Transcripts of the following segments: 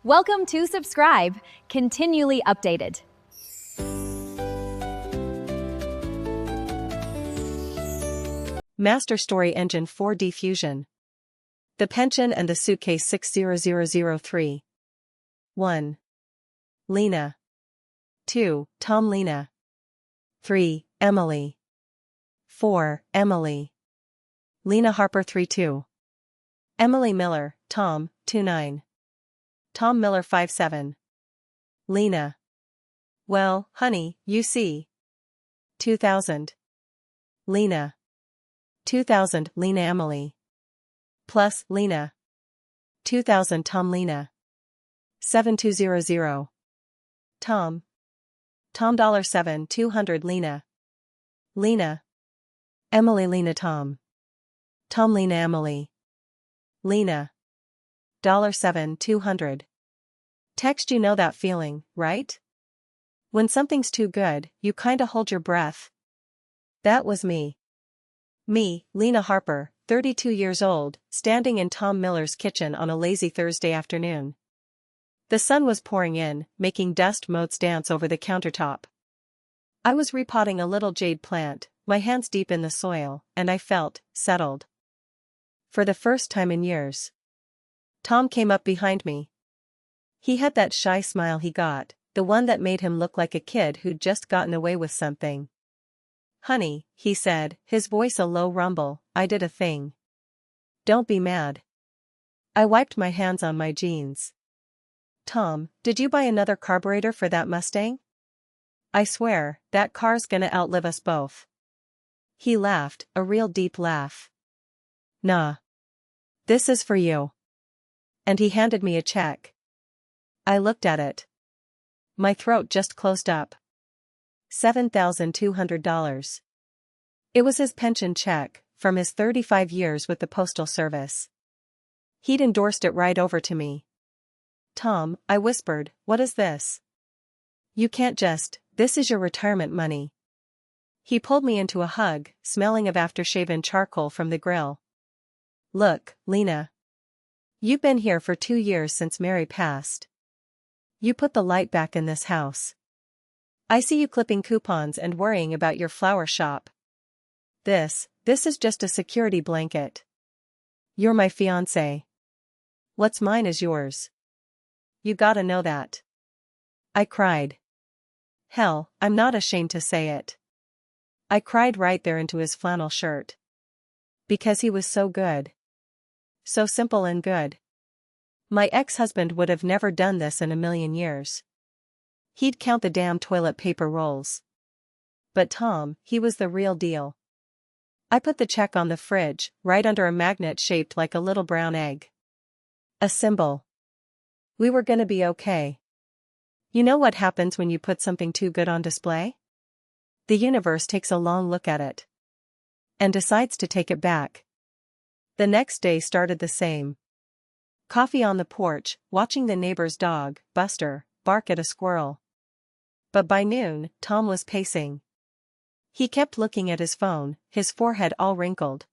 Welcome to Subscribe, continually updated. Master Story Engine 4D Fusion. The Pension and the Suitcase 60003. 1. Lena. 2. Tom Lena. 3. Emily. 4. Emily. Lena Harper 32. Emily Miller, Tom, 29. Tom Miller 57. Lena. Well, honey, you see. 2000. Lena. 2000 Lena Emily. Plus Lena. 2000 Tom Lena. 7200. Tom. Tom $7 200 Lena. Lena. Emily Lena Tom. Tom Lena Emily. Lena. $7 200. Text, you know that feeling, right? When something's too good, you kinda hold your breath. That was me. Me, Lena Harper, 32 years old, standing in Tom Miller's kitchen on a lazy Thursday afternoon. The sun was pouring in, making dust motes dance over the countertop. I was repotting a little jade plant, my hands deep in the soil, and I felt settled. For the first time in years. Tom came up behind me. He had that shy smile he got, the one that made him look like a kid who'd just gotten away with something. Honey, he said, his voice a low rumble, I did a thing. Don't be mad. I wiped my hands on my jeans. Tom, did you buy another carburetor for that Mustang? I swear, that car's gonna outlive us both. He laughed, a real deep laugh. Nah. This is for you. And he handed me a check. I looked at it. My throat just closed up. $7,200. It was his pension check, from his 35 years with the Postal Service. He'd endorsed it right over to me. Tom, I whispered, what is this? You can't just, this is your retirement money. He pulled me into a hug, smelling of after-shaven charcoal from the grill. Look, Lena. You've been here for 2 years since Mary passed. You put the light back in this house. I see you clipping coupons and worrying about your flower shop. This is just a security blanket. You're my fiancé. What's mine is yours. You gotta know that. I cried. Hell, I'm not ashamed to say it. I cried right there into his flannel shirt. Because he was so good. So simple and good. My ex-husband would have never done this in a million years. He'd count the damn toilet paper rolls. But Tom, he was the real deal. I put the check on the fridge, right under a magnet shaped like a little brown egg. A symbol. We were gonna be okay. You know what happens when you put something too good on display? The universe takes a long look at it. And decides to take it back. The next day started the same. Coffee on the porch, watching the neighbor's dog, Buster, bark at a squirrel. But by noon, Tom was pacing. He kept looking at his phone, his forehead all wrinkled.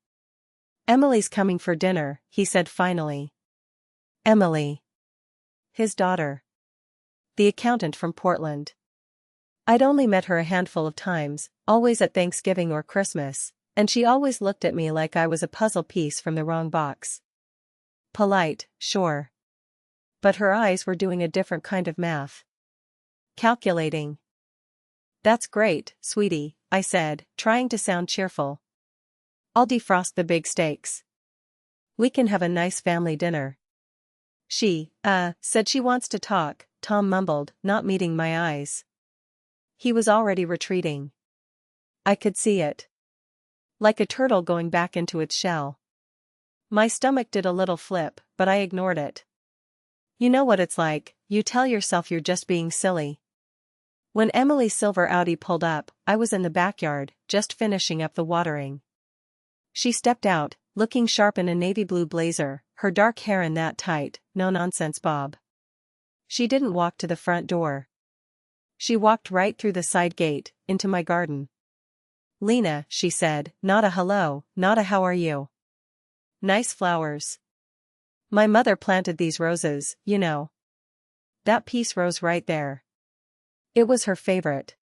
Emily's coming for dinner, he said finally. Emily. His daughter. The accountant from Portland. I'd only met her a handful of times, always at Thanksgiving or Christmas, and she always looked at me like I was a puzzle piece from the wrong box. Polite, sure. But her eyes were doing a different kind of math. Calculating. That's great, sweetie, I said, trying to sound cheerful. I'll defrost the big steaks. We can have a nice family dinner. She, said she wants to talk, Tom mumbled, not meeting my eyes. He was already retreating. I could see it. Like a turtle going back into its shell. My stomach did a little flip, but I ignored it. You know what it's like, you tell yourself you're just being silly. When Emily's silver Audi pulled up, I was in the backyard, just finishing up the watering. She stepped out, looking sharp in a navy blue blazer, her dark hair in that tight, no-nonsense bob. She didn't walk to the front door. She walked right through the side gate, into my garden. Lena, she said, not a hello, not a how are you. Nice flowers. My mother planted these roses, you know. That piece rose right there. It was her favorite.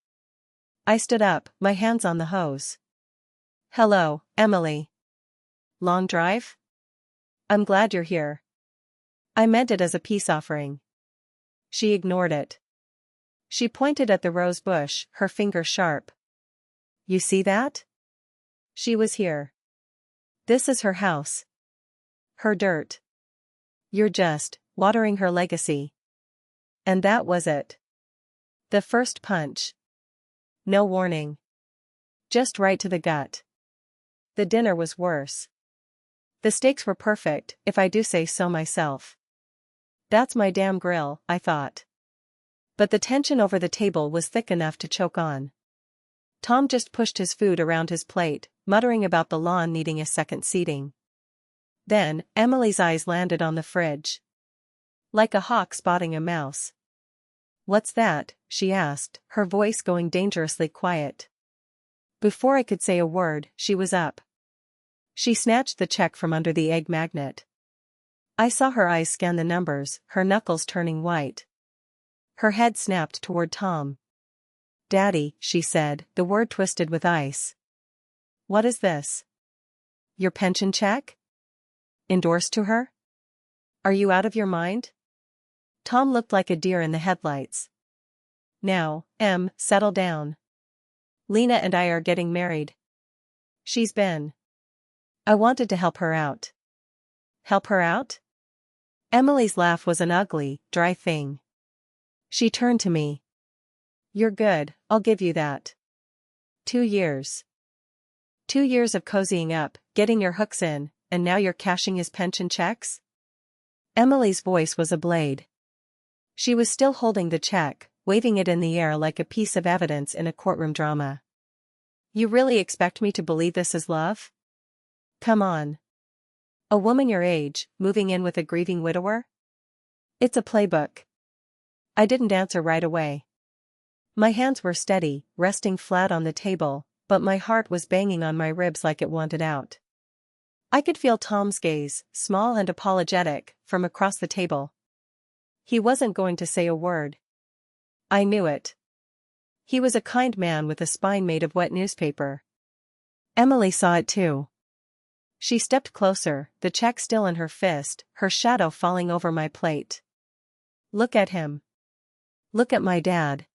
I stood up, my hands on the hose. Hello, Emily. Long drive? I'm glad you're here. I meant it as a peace offering. She ignored it. She pointed at the rose bush, her finger sharp. You see that? She was here. This is her house. Her dirt. You're just watering her legacy. And that was it. The first punch. No warning. Just right to the gut. The dinner was worse. The steaks were perfect, if I do say so myself. That's my damn grill, I thought. But the tension over the table was thick enough to choke on. Tom just pushed his food around his plate, muttering about the lawn needing a second seating. Then, Emily's eyes landed on the fridge. Like a hawk spotting a mouse. What's that? She asked, her voice going dangerously quiet. Before I could say a word, she was up. She snatched the check from under the egg magnet. I saw her eyes scan the numbers, her knuckles turning white. Her head snapped toward Tom. Daddy, she said, the word twisted with ice. What is this? Your pension check? Endorsed to her? Are you out of your mind? Tom looked like a deer in the headlights. Now, settle down. Lena and I are getting married. She's been. I wanted to help her out. Help her out? Emily's laugh was an ugly, dry thing. She turned to me. You're good, I'll give you that. 2 years. 2 years of cozying up, getting your hooks in, and now you're cashing his pension checks? Emily's voice was a blade. She was still holding the check, waving it in the air like a piece of evidence in a courtroom drama. You really expect me to believe this is love? Come on. A woman your age, moving in with a grieving widower? It's a playbook. I didn't answer right away. My hands were steady, resting flat on the table, but my heart was banging on my ribs like it wanted out. I could feel Tom's gaze, small and apologetic, from across the table. He wasn't going to say a word. I knew it. He was a kind man with a spine made of wet newspaper. Emily saw it too. She stepped closer, the check still in her fist, her shadow falling over my plate. Look at him. Look at my dad.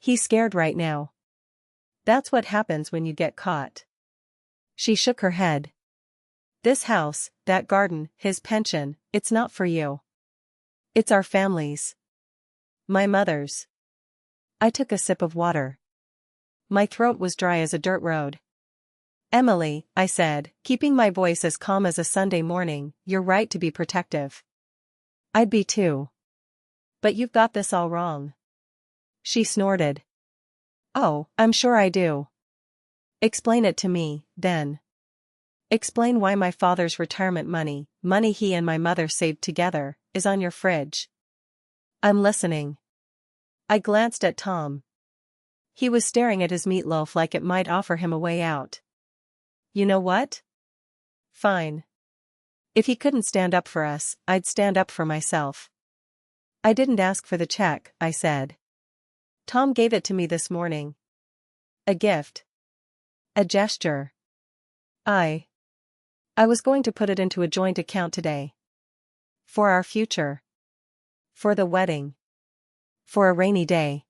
He's scared right now. That's what happens when you get caught. She shook her head. This house, that garden, his pension, it's not for you. It's our family's. My mother's. I took a sip of water. My throat was dry as a dirt road. Emily, I said, keeping my voice as calm as a Sunday morning, you're right to be protective. I'd be too. But you've got this all wrong. She snorted. Oh, I'm sure I do. Explain it to me, then. Explain why my father's retirement money he and my mother saved together, is on your fridge. I'm listening. I glanced at Tom. He was staring at his meatloaf like it might offer him a way out. You know what? Fine. If he couldn't stand up for us, I'd stand up for myself. I didn't ask for the check, I said. Tom gave it to me this morning. A gift. A gesture. I was going to put it into a joint account today. For our future. For the wedding. For a rainy day.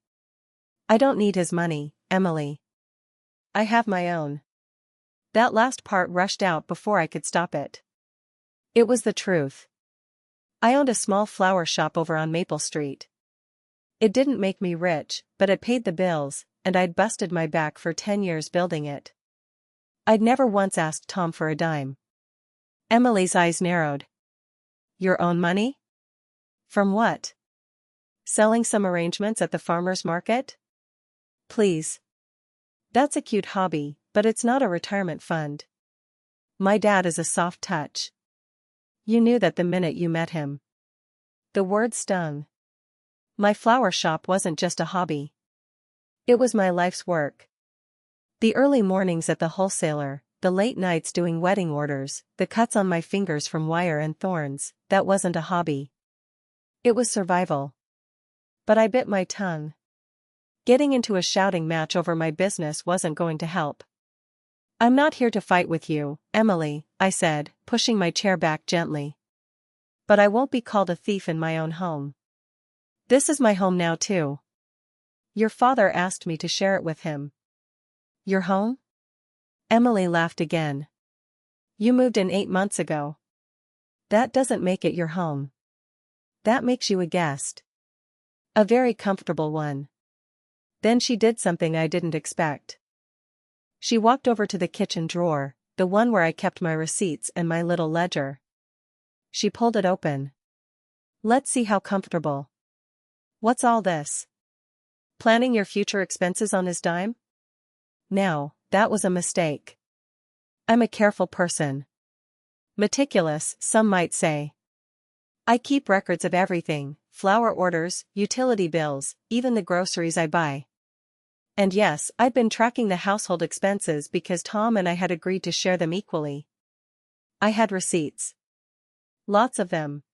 I don't need his money, Emily. I have my own. That last part rushed out before I could stop it. It was the truth. I owned a small flower shop over on Maple Street. It didn't make me rich, but it paid the bills, and I'd busted my back for 10 years building it. I'd never once asked Tom for a dime. Emily's eyes narrowed. Your own money? From what? Selling some arrangements at the farmer's market? Please. That's a cute hobby, but it's not a retirement fund. My dad is a soft touch. You knew that the minute you met him. The word stung. My flower shop wasn't just a hobby. It was my life's work. The early mornings at the wholesaler, the late nights doing wedding orders, the cuts on my fingers from wire and thorns, that wasn't a hobby. It was survival. But I bit my tongue. Getting into a shouting match over my business wasn't going to help. I'm not here to fight with you, Emily, I said, pushing my chair back gently. But I won't be called a thief in my own home. This is my home now too. Your father asked me to share it with him. Your home? Emily laughed again. You moved in 8 months ago. That doesn't make it your home. That makes you a guest. A very comfortable one. Then she did something I didn't expect. She walked over to the kitchen drawer, the one where I kept my receipts and my little ledger. She pulled it open. Let's see how comfortable. What's all this? Planning your future expenses on his dime? No, that was a mistake. I'm a careful person. Meticulous, some might say. I keep records of everything, flower orders, utility bills, even the groceries I buy. And yes, I'd been tracking the household expenses because Tom and I had agreed to share them equally. I had receipts. Lots of them.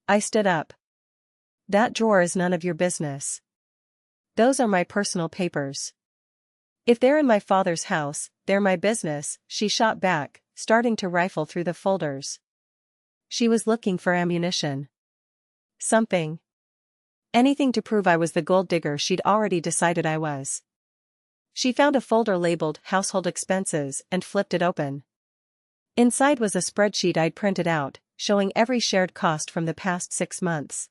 I stood up. That drawer is none of your business. Those are my personal papers. If they're in my father's house, they're my business, she shot back, starting to rifle through the folders. She was looking for ammunition. Something. Anything to prove I was the gold digger she'd already decided I was. She found a folder labeled Household Expenses and flipped it open. Inside was a spreadsheet I'd printed out, showing every shared cost from the past 6 months.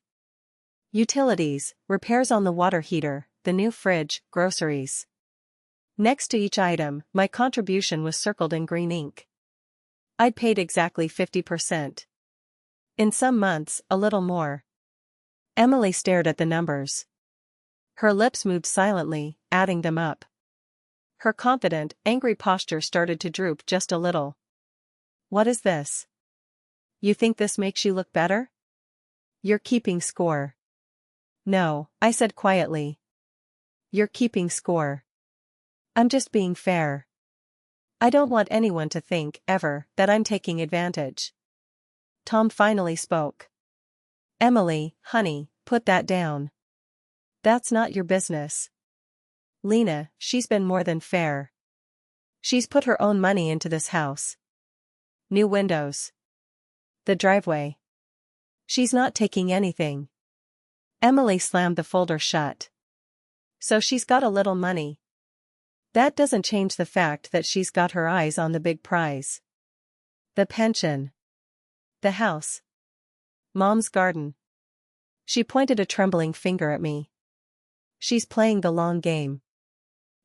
Utilities, repairs on the water heater, the new fridge, groceries. Next to each item, my contribution was circled in green ink. I'd paid exactly 50%. In some months, a little more. Emily stared at the numbers. Her lips moved silently, adding them up. Her confident, angry posture started to droop just a little. What is this? You think this makes you look better? You're keeping score. No, I said quietly. You're keeping score. I'm just being fair. I don't want anyone to think, ever, that I'm taking advantage. Tom finally spoke. Emily, honey, put that down. That's not your business. Lena, she's been more than fair. She's put her own money into this house. New windows. The driveway. She's not taking anything. Emily slammed the folder shut. So she's got a little money. That doesn't change the fact that she's got her eyes on the big prize. The pension. The house. Mom's garden. She pointed a trembling finger at me. She's playing the long game.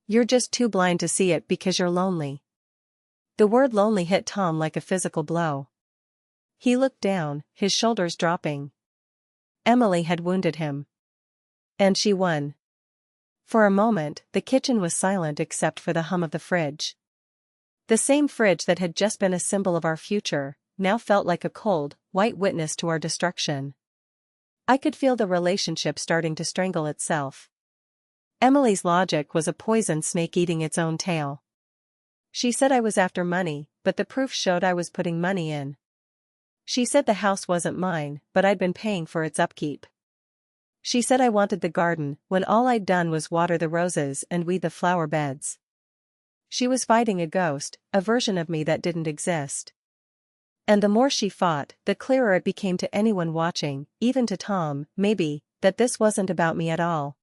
You're just too blind to see it because you're lonely. The word lonely hit Tom like a physical blow. He looked down, his shoulders dropping. Emily had wounded him. And she won. For a moment, the kitchen was silent except for the hum of the fridge. The same fridge that had just been a symbol of our future, now felt like a cold, white witness to our destruction. I could feel the relationship starting to strangle itself. Emily's logic was a poison snake eating its own tail. She said I was after money, but the proof showed I was putting money in. She said the house wasn't mine, but I'd been paying for its upkeep. She said I wanted the garden, when all I'd done was water the roses and weed the flower beds. She was fighting a ghost, a version of me that didn't exist. And the more she fought, the clearer it became to anyone watching, even to Tom, maybe, that this wasn't about me at all.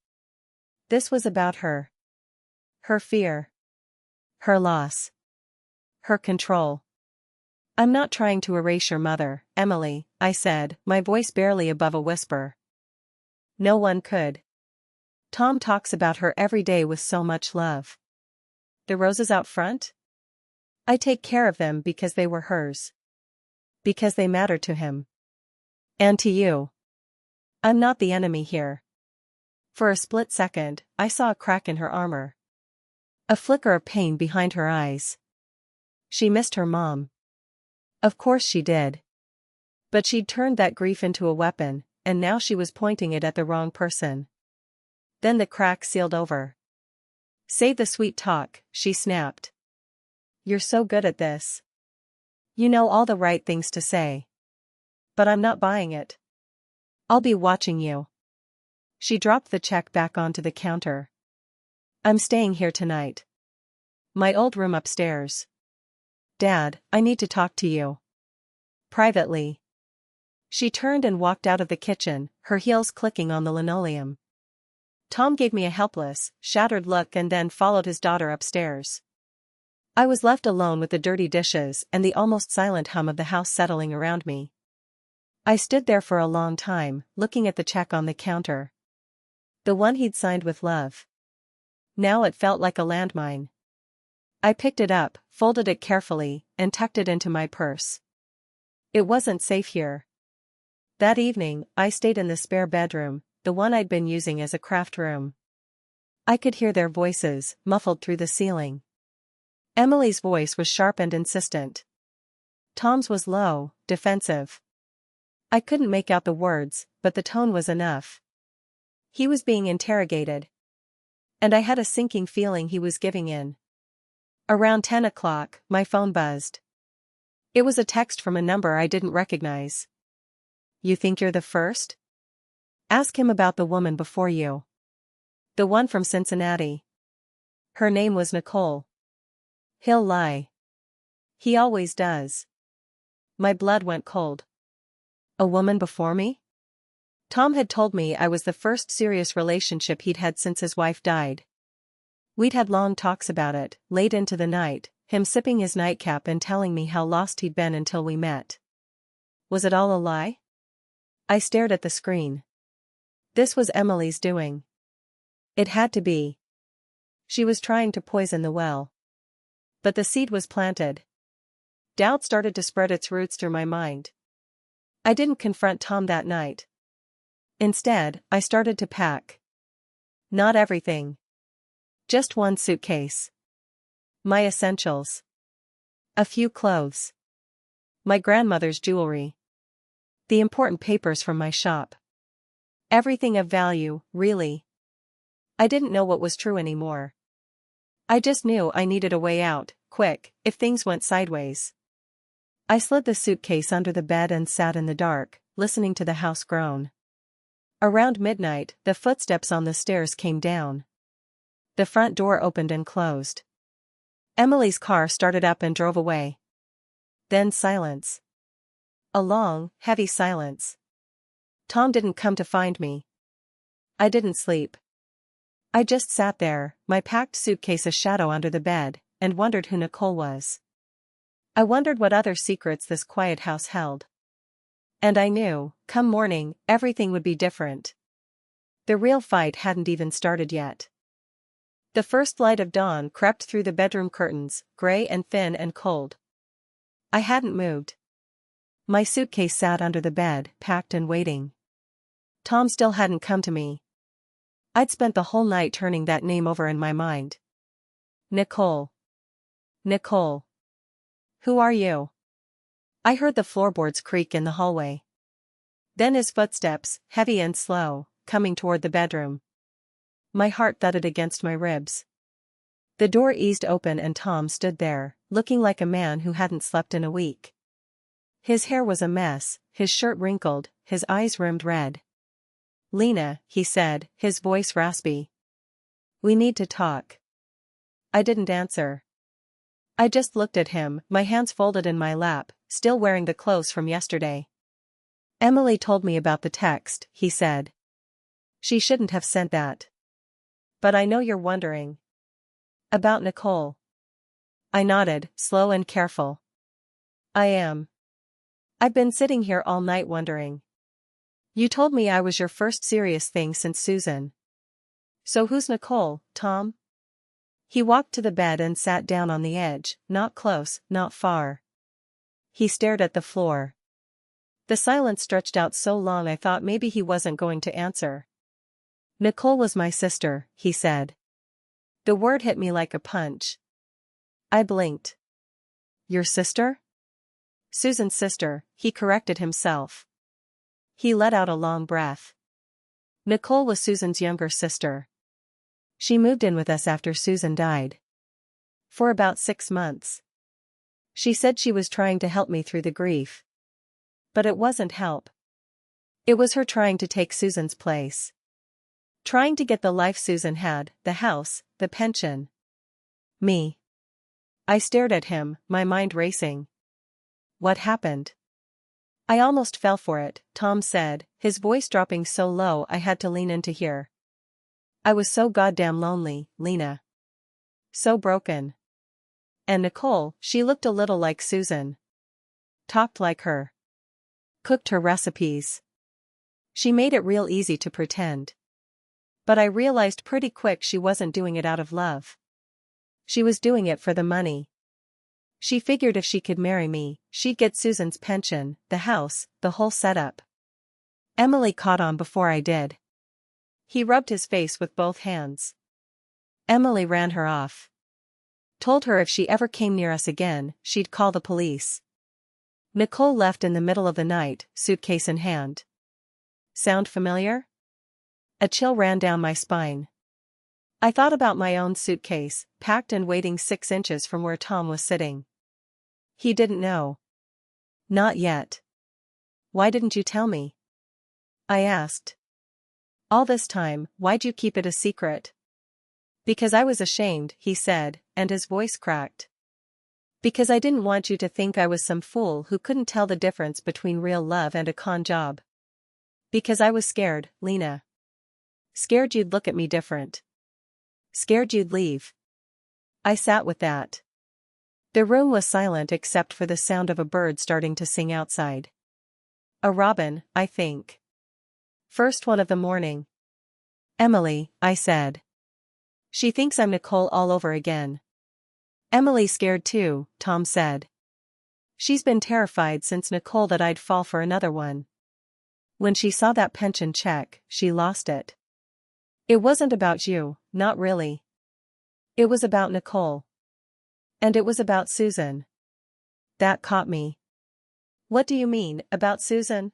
This was about her. Her fear. Her loss. Her control. I'm not trying to erase your mother, Emily, I said, my voice barely above a whisper. No one could. Tom talks about her every day with so much love. The roses out front? I take care of them because they were hers. Because they matter to him. And to you. I'm not the enemy here. For a split second, I saw a crack in her armor. A flicker of pain behind her eyes. She missed her mom. Of course she did. But she'd turned that grief into a weapon, and now she was pointing it at the wrong person. Then the crack sealed over. Save the sweet talk, she snapped. You're so good at this. You know all the right things to say. But I'm not buying it. I'll be watching you. She dropped the check back onto the counter. I'm staying here tonight. My old room upstairs. Dad, I need to talk to you. Privately. She turned and walked out of the kitchen, her heels clicking on the linoleum. Tom gave me a helpless, shattered look and then followed his daughter upstairs. I was left alone with the dirty dishes and the almost silent hum of the house settling around me. I stood there for a long time, looking at the check on the counter. The one he'd signed with love. Now it felt like a landmine. I picked it up, folded it carefully, and tucked it into my purse. It wasn't safe here. That evening, I stayed in the spare bedroom, the one I'd been using as a craft room. I could hear their voices, muffled through the ceiling. Emily's voice was sharp and insistent. Tom's was low, defensive. I couldn't make out the words, but the tone was enough. He was being interrogated. And I had a sinking feeling he was giving in. Around 10 o'clock, my phone buzzed. It was a text from a number I didn't recognize. You think you're the first? Ask him about the woman before you. The one from Cincinnati. Her name was Nicole. He'll lie. He always does. My blood went cold. A woman before me? Tom had told me I was the first serious relationship he'd had since his wife died. We'd had long talks about it, late into the night, him sipping his nightcap and telling me how lost he'd been until we met. Was it all a lie? I stared at the screen. This was Emily's doing. It had to be. She was trying to poison the well. But the seed was planted. Doubt started to spread its roots through my mind. I didn't confront Tom that night. Instead, I started to pack. Not everything. Just one suitcase. My essentials. A few clothes. My grandmother's jewelry. The important papers from my shop. Everything of value, really. I didn't know what was true anymore. I just knew I needed a way out, quick, if things went sideways. I slid the suitcase under the bed and sat in the dark, listening to the house groan. Around midnight, the footsteps on the stairs came down. The front door opened and closed. Emily's car started up and drove away. Then silence. A long, heavy silence. Tom didn't come to find me. I didn't sleep. I just sat there, my packed suitcase a shadow under the bed, and wondered who Nicole was. I wondered what other secrets this quiet house held. And I knew, come morning, everything would be different. The real fight hadn't even started yet. The first light of dawn crept through the bedroom curtains, gray and thin and cold. I hadn't moved. My suitcase sat under the bed, packed and waiting. Tom still hadn't come to me. I'd spent the whole night turning that name over in my mind. Nicole. Nicole. Who are you? I heard the floorboards creak in the hallway. Then his footsteps, heavy and slow, coming toward the bedroom. My heart thudded against my ribs. The door eased open and Tom stood there, looking like a man who hadn't slept in a week. His hair was a mess, his shirt wrinkled, his eyes rimmed red. Lena, he said, his voice raspy. We need to talk. I didn't answer. I just looked at him, my hands folded in my lap, still wearing the clothes from yesterday. Emily told me about the text, he said. She shouldn't have sent that. But I know you're wondering. About Nicole. I nodded, slow and careful. I am. I've been sitting here all night wondering. You told me I was your first serious thing since Susan. So who's Nicole, Tom? He walked to the bed and sat down on the edge, not close, not far. He stared at the floor. The silence stretched out so long I thought maybe he wasn't going to answer. Nicole was my sister, he said. The word hit me like a punch. I blinked. Your sister? Susan's sister, he corrected himself. He let out a long breath. Nicole was Susan's younger sister. She moved in with us after Susan died. For about 6 months. She said she was trying to help me through the grief. But it wasn't help. It was her trying to take Susan's place. Trying to get the life Susan had, the house, the pension. Me. I stared at him, my mind racing. What happened? I almost fell for it, Tom said, his voice dropping so low I had to lean in to hear. I was so goddamn lonely, Lena. So broken. And Nicole, she looked a little like Susan. Talked like her. Cooked her recipes. She made it real easy to pretend. But I realized pretty quick she wasn't doing it out of love. She was doing it for the money. She figured if she could marry me, she'd get Susan's pension, the house, the whole setup. Emily caught on before I did. He rubbed his face with both hands. Emily ran her off. Told her if she ever came near us again, she'd call the police. Nicole left in the middle of the night, suitcase in hand. Sound familiar? A chill ran down my spine. I thought about my own suitcase, packed and waiting 6 inches from where Tom was sitting. He didn't know. Not yet. Why didn't you tell me? I asked. All this time, why'd you keep it a secret? Because I was ashamed, he said, and his voice cracked. Because I didn't want you to think I was some fool who couldn't tell the difference between real love and a con job. Because I was scared, Lena. Scared you'd look at me different. Scared you'd leave. I sat with that. The room was silent except for the sound of a bird starting to sing outside. A robin, I think. First one of the morning. Emily, I said. She thinks I'm Nicole all over again. Emily's scared too, Tom said. She's been terrified since Nicole that I'd fall for another one. When she saw that pension check, she lost it. It wasn't about you, not really. It was about Nicole. And it was about Susan. That caught me. What do you mean, about Susan?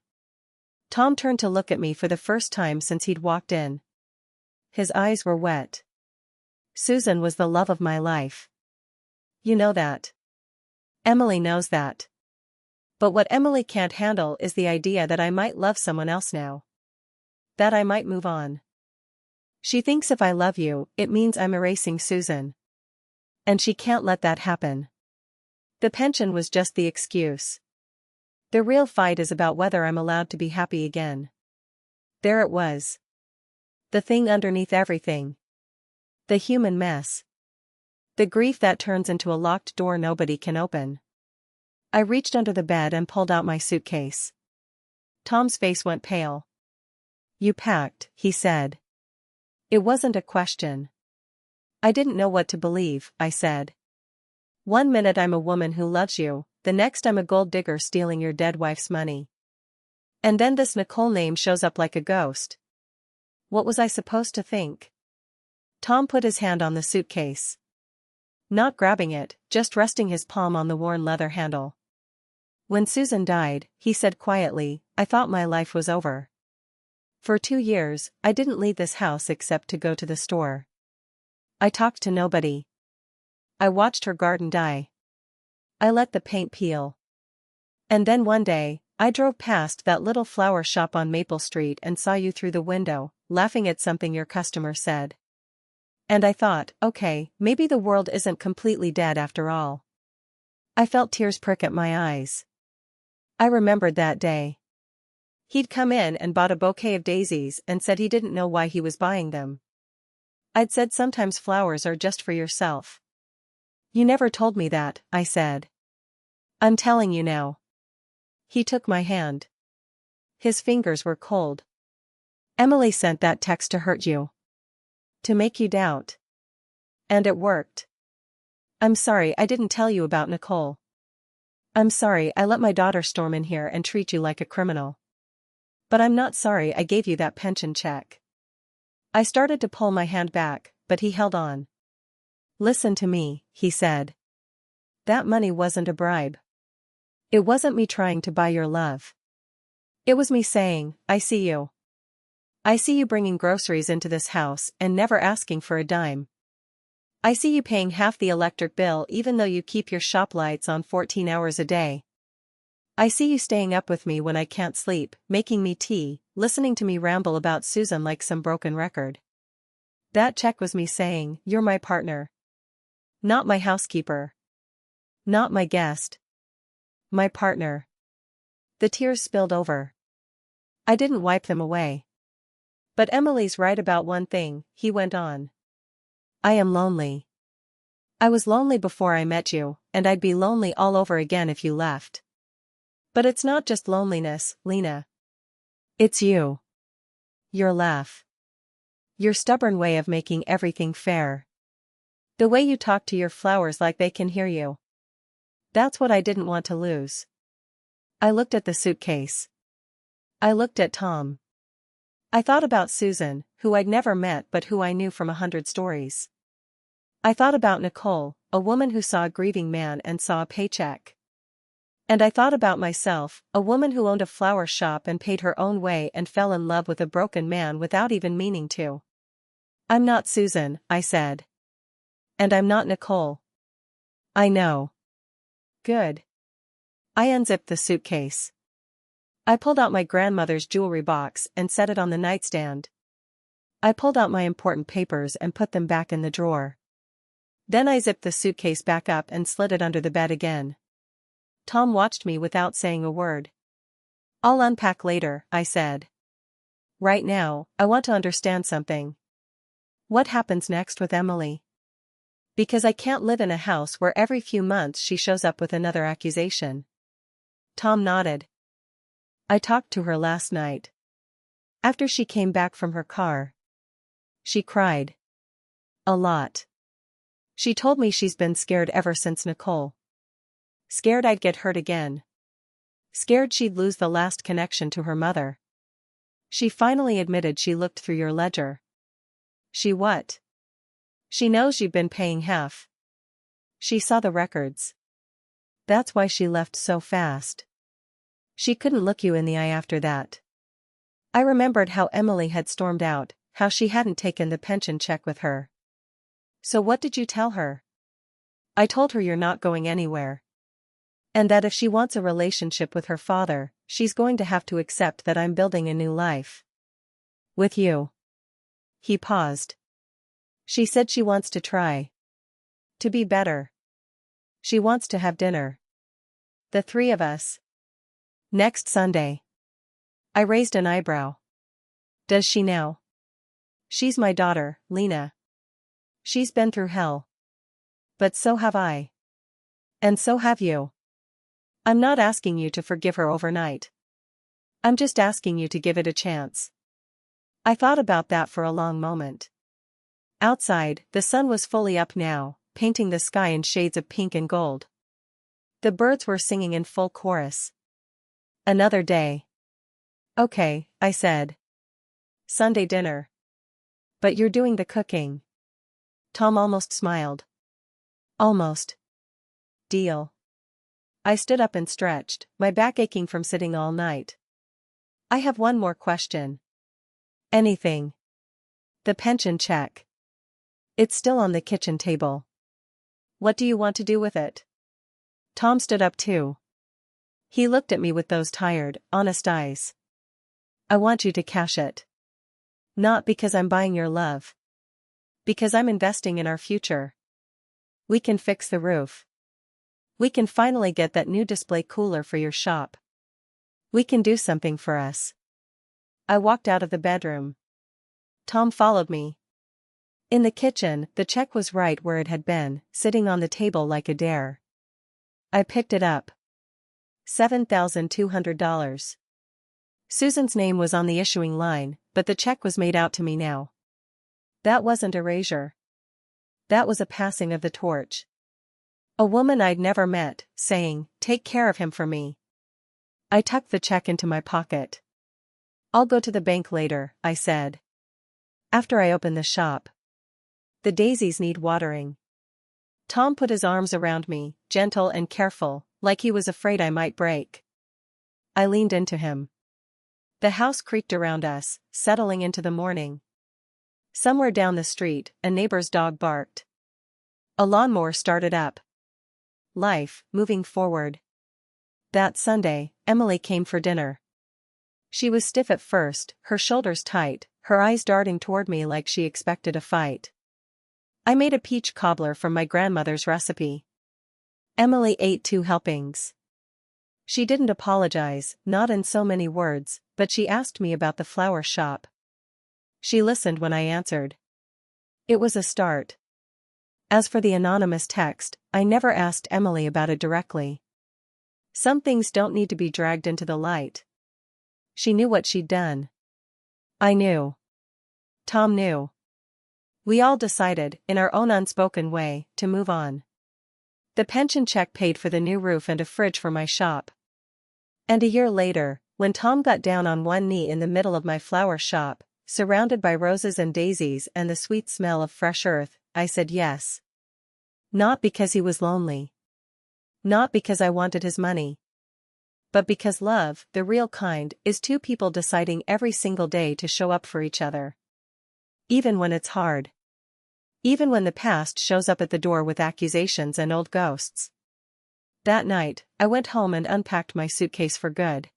Tom turned to look at me for the first time since he'd walked in. His eyes were wet. Susan was the love of my life. You know that. Emily knows that. But what Emily can't handle is the idea that I might love someone else now. That I might move on. She thinks if I love you, it means I'm erasing Susan. And she can't let that happen. The pension was just the excuse. The real fight is about whether I'm allowed to be happy again. There it was. The thing underneath everything. The human mess. The grief that turns into a locked door nobody can open. I reached under the bed and pulled out my suitcase. Tom's face went pale. You packed, he said. It wasn't a question. I didn't know what to believe, I said. One minute I'm a woman who loves you, the next I'm a gold digger stealing your dead wife's money. And then this Nicole name shows up like a ghost. What was I supposed to think? Tom put his hand on the suitcase. Not grabbing it, just resting his palm on the worn leather handle. When Susan died, he said quietly, I thought my life was over. For 2 years, I didn't leave this house except to go to the store. I talked to nobody. I watched her garden die. I let the paint peel. And then one day, I drove past that little flower shop on Maple Street and saw you through the window, laughing at something your customer said. And I thought, okay, maybe the world isn't completely dead after all. I felt tears prick at my eyes. I remembered that day. He'd come in and bought a bouquet of daisies and said he didn't know why he was buying them. I'd said sometimes flowers are just for yourself. You never told me that, I said. I'm telling you now. He took my hand. His fingers were cold. Emily sent that text to hurt you. To make you doubt. And it worked. I'm sorry I didn't tell you about Nicole. I'm sorry I let my daughter storm in here and treat you like a criminal. But I'm not sorry I gave you that pension check. I started to pull my hand back, but he held on. Listen to me, he said. That money wasn't a bribe. It wasn't me trying to buy your love. It was me saying, I see you. I see you bringing groceries into this house and never asking for a dime. I see you paying half the electric bill even though you keep your shop lights on 14 hours a day. I see you staying up with me when I can't sleep, making me tea, listening to me ramble about Susan like some broken record. That check was me saying, you're my partner. Not my housekeeper. Not my guest. My partner. The tears spilled over. I didn't wipe them away. But Emily's right about one thing, he went on. I am lonely. I was lonely before I met you, and I'd be lonely all over again if you left. But it's not just loneliness, Lena. It's you. Your laugh. Your stubborn way of making everything fair. The way you talk to your flowers like they can hear you. That's what I didn't want to lose. I looked at the suitcase. I looked at Tom. I thought about Susan, who I'd never met but who I knew from 100 stories. I thought about Nicole, a woman who saw a grieving man and saw a paycheck. And I thought about myself, a woman who owned a flower shop and paid her own way and fell in love with a broken man without even meaning to. I'm not Susan, I said. And I'm not Nicole. I know. Good. I unzipped the suitcase. I pulled out my grandmother's jewelry box and set it on the nightstand. I pulled out my important papers and put them back in the drawer. Then I zipped the suitcase back up and slid it under the bed again. Tom watched me without saying a word. I'll unpack later, I said. Right now, I want to understand something. What happens next with Emily? Because I can't live in a house where every few months she shows up with another accusation. Tom nodded. I talked to her last night. After she came back from her car. She cried. A lot. She told me she's been scared ever since Nicole. Scared I'd get hurt again. Scared she'd lose the last connection to her mother. She finally admitted she looked through your ledger. She what? She knows you've been paying half. She saw the records. That's why she left so fast. She couldn't look you in the eye after that. I remembered how Emily had stormed out, how she hadn't taken the pension check with her. So what did you tell her? I told her you're not going anywhere. And that if she wants a relationship with her father, she's going to have to accept that I'm building a new life. With you. He paused. She said she wants to try. To be better. She wants to have dinner. The three of us. Next Sunday. I raised an eyebrow. Does she now? She's my daughter, Lena. She's been through hell. But so have I. And so have you. I'm not asking you to forgive her overnight. I'm just asking you to give it a chance. I thought about that for a long moment. Outside, the sun was fully up now, painting the sky in shades of pink and gold. The birds were singing in full chorus. Another day. Okay, I said. Sunday dinner. But you're doing the cooking. Tom almost smiled. Almost. Deal. I stood up and stretched, my back aching from sitting all night. I have one more question. Anything. The pension check. It's still on the kitchen table. What do you want to do with it? Tom stood up too. He looked at me with those tired, honest eyes. I want you to cash it. Not because I'm buying your love. Because I'm investing in our future. We can fix the roof. We can finally get that new display cooler for your shop. We can do something for us. I walked out of the bedroom. Tom followed me. In the kitchen, the check was right where it had been, sitting on the table like a dare. I picked it up. $7,200. Susan's name was on the issuing line, but the check was made out to me now. That wasn't erasure. That was a passing of the torch. A woman I'd never met, saying, "Take care of him for me." I tucked the check into my pocket. I'll go to the bank later, I said. After I open the shop. The daisies need watering. Tom put his arms around me, gentle and careful, like he was afraid I might break. I leaned into him. The house creaked around us, settling into the morning. Somewhere down the street, a neighbor's dog barked. A lawnmower started up. Life, moving forward. That Sunday, Emily came for dinner. She was stiff at first, her shoulders tight, her eyes darting toward me like she expected a fight. I made a peach cobbler from my grandmother's recipe. Emily ate 2 helpings. She didn't apologize, not in so many words, but she asked me about the flower shop. She listened when I answered. It was a start. As for the anonymous text, I never asked Emily about it directly. Some things don't need to be dragged into the light. She knew what she'd done. I knew. Tom knew. We all decided, in our own unspoken way, to move on. The pension check paid for the new roof and a fridge for my shop. And a year later, when Tom got down on one knee in the middle of my flower shop, surrounded by roses and daisies and the sweet smell of fresh earth, I said yes. Not because he was lonely. Not because I wanted his money. But because love, the real kind, is 2 people deciding every single day to show up for each other. Even when it's hard. Even when the past shows up at the door with accusations and old ghosts. That night, I went home and unpacked my suitcase for good.